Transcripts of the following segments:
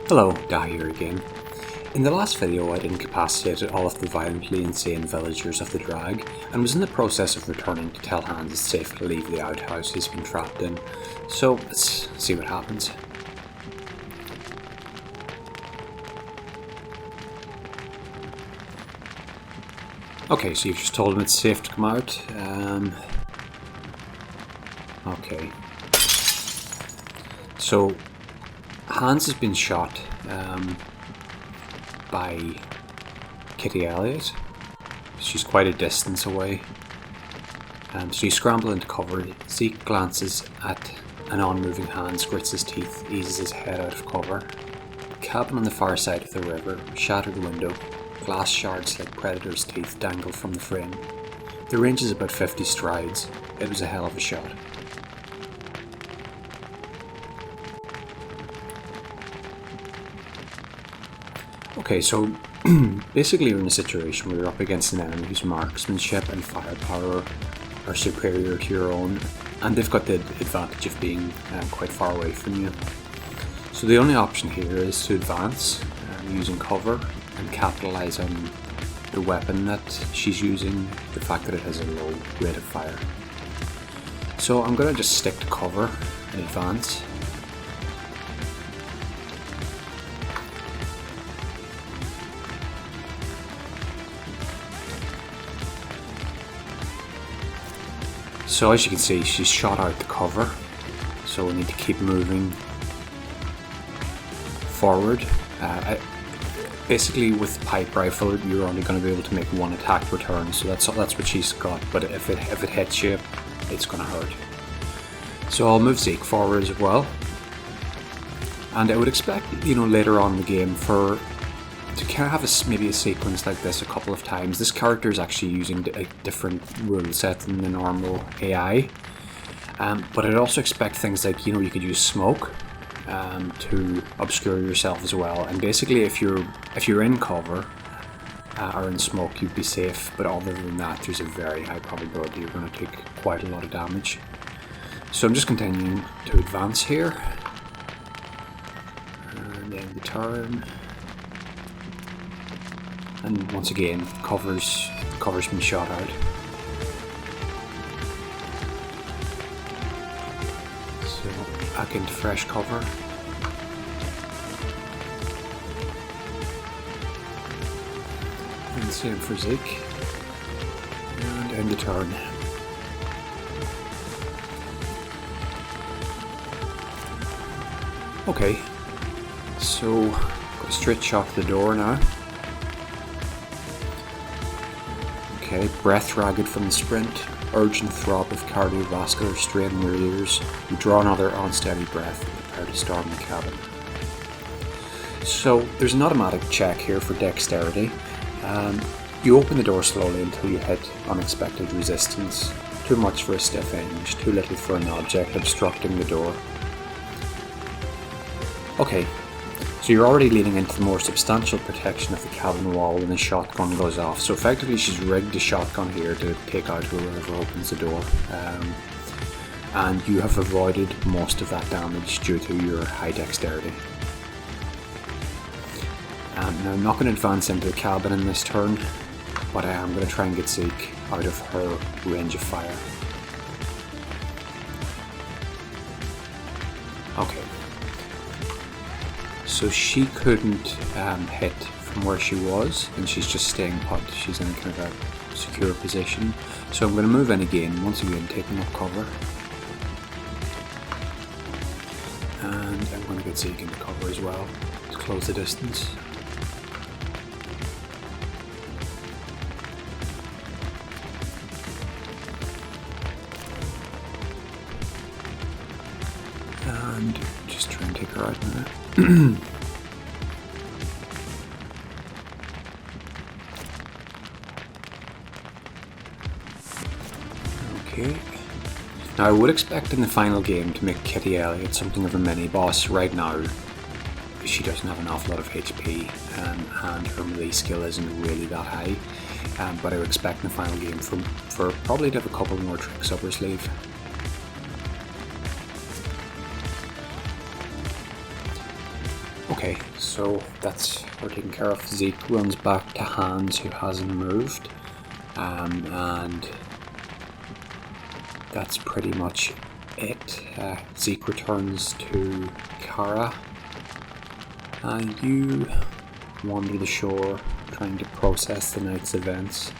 Hello, Da here again. In the last video I incapacitated all of the violently insane villagers of the drag and was in the process of returning to tell Hans it's safe to leave the outhouse he's been trapped in. So let's see what happens. Okay, so you've just told him it's safe to come out. Okay. So Hans has been shot by Kitty Elliott. She's quite a distance away. So you scramble into cover. Zeke glances at an on-moving Hans, grits his teeth, eases his head out of cover. The cabin on the far side of the river, shattered window, glass shards like predators' teeth dangle from the frame. The range is about 50 strides. It was a hell of a shot. Okay, so basically you're in a situation where you're up against an enemy whose marksmanship and firepower are superior to your own, and they've got the advantage of being quite far away from you. So the only option here is to advance using cover and capitalise on the weapon that she's using, the fact that it has a low rate of fire. So I'm going to just stick to cover and advance. So as you can see, she's shot out the cover, so we need to keep moving forward. Basically with pipe rifle you're only going to be able to make one attack return, so that's what she's got, but if it hits you, it's going to hurt. So I'll move Zeke forward as well, and I would expect, later on in the game to kind of have maybe a sequence like this a couple of times. This character is actually using a different rule set than the normal AI, but I'd also expect things like, you could use smoke to obscure yourself as well, and basically if you're in cover or in smoke you'd be safe, but other than that there's a very high probability you're going to take quite a lot of damage. So I'm just continuing to advance here, and then the turn. And once again, cover's been shot out. So back into fresh cover. And same for Zeke. And end the turn. Okay, so got a straight shot to the door now. Okay, breath ragged from the sprint, urgent throb of cardiovascular strain in your ears. You draw another unsteady breath and prepare to storm the cabin. So there's an automatic check here for dexterity. You open the door slowly until you hit unexpected resistance. Too much for a stiff hinge, too little for an object obstructing the door. Okay, so you're already leaning into the more substantial protection of the cabin wall when the shotgun goes off. So effectively she's rigged the shotgun here to take out whoever opens the door. And you have avoided most of that damage due to your high dexterity. Now I'm not going to advance into the cabin in this turn, but I am going to try and get Zeke out of her range of fire. Okay. So she couldn't hit from where she was, and she's just staying put. She's in kind of a secure position. So I'm going to move in again, once again taking up cover. And I'm going to get Zeke into cover as well, to close the distance. And just try and take her out now. Okay. Now I would expect in the final game to make Kitty Elliott something of a mini-boss. Right now she doesn't have an awful lot of HP, and her melee skill isn't really that high, but I would expect in the final game for probably to have a couple more tricks up her sleeve. Okay, so we're taking care of. Zeke runs back to Hans, who hasn't moved, and that's pretty much it. Zeke returns to Kara, and you wander the shore, trying to process the night's events.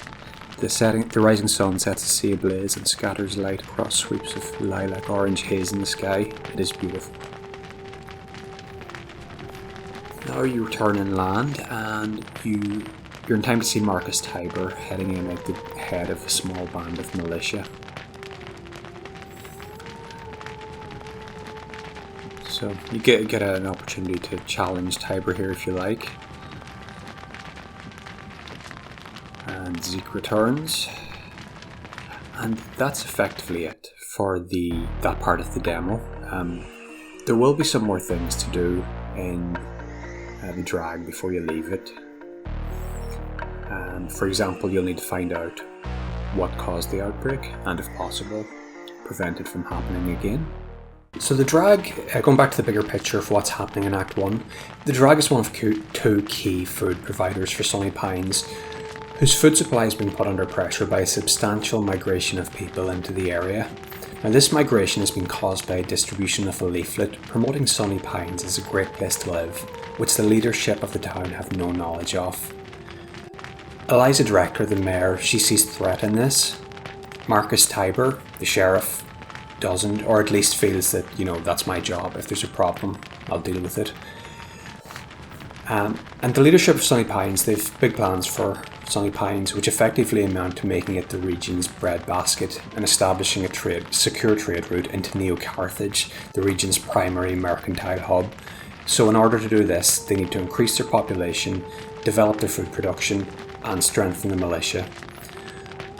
The rising sun sets a sea ablaze and scatters light across sweeps of lilac orange haze in the sky. It is beautiful. Now you return inland, and you're in time to see Marcus Tiber heading in at the head of a small band of militia. So you get an opportunity to challenge Tiber here if you like. And Zeke returns, and that's effectively it for that part of the demo. There will be some more things to do in the drag before you leave it. For example, you'll need to find out what caused the outbreak, and if possible, prevent it from happening again. So the drag, going back to the bigger picture of what's happening in Act 1, the drag is one of two key food providers for Sunny Pines, whose food supply has been put under pressure by a substantial migration of people into the area. Now, this migration has been caused by a distribution of a leaflet promoting Sunny Pines as a great place to live, which the leadership of the town have no knowledge of. Eliza Drecker, the mayor, she sees threat in this. Marcus Tiber, the sheriff, doesn't, or at least feels that, that's my job. If there's a problem, I'll deal with it. And the leadership of Sunny Pines, they've big plans for Sunny Pines, which effectively amount to making it the region's breadbasket and establishing a secure trade route into Neo-Carthage, the region's primary mercantile hub. So in order to do this, they need to increase their population, develop their food production, and strengthen the militia.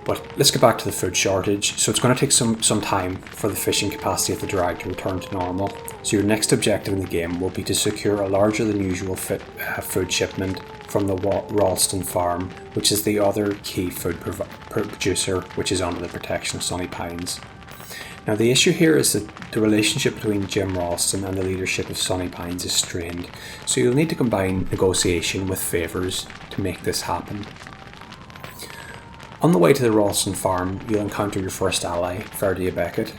But let's get back to the food shortage. So it's going to take some time for the fishing capacity of the drag to return to normal. So your next objective in the game will be to secure a larger than usual food shipment from the Ralston farm, which is the other key food producer which is under the protection of Sunny Pines. Now the issue here is that the relationship between Jim Ralston and the leadership of Sunny Pines is strained, so you'll need to combine negotiation with favours to make this happen. On the way to the Ralston farm, you'll encounter your first ally, Ferdia Beckett.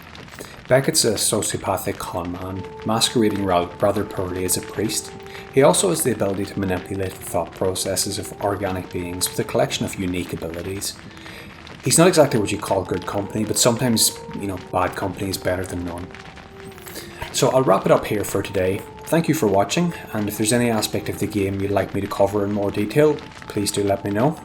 Beckett's a sociopathic conman, masquerading rather poorly as a priest. He also has the ability to manipulate the thought processes of organic beings with a collection of unique abilities. He's not exactly what you call good company, but sometimes, bad company is better than none. So I'll wrap it up here for today. Thank you for watching, and if there's any aspect of the game you'd like me to cover in more detail, please do let me know.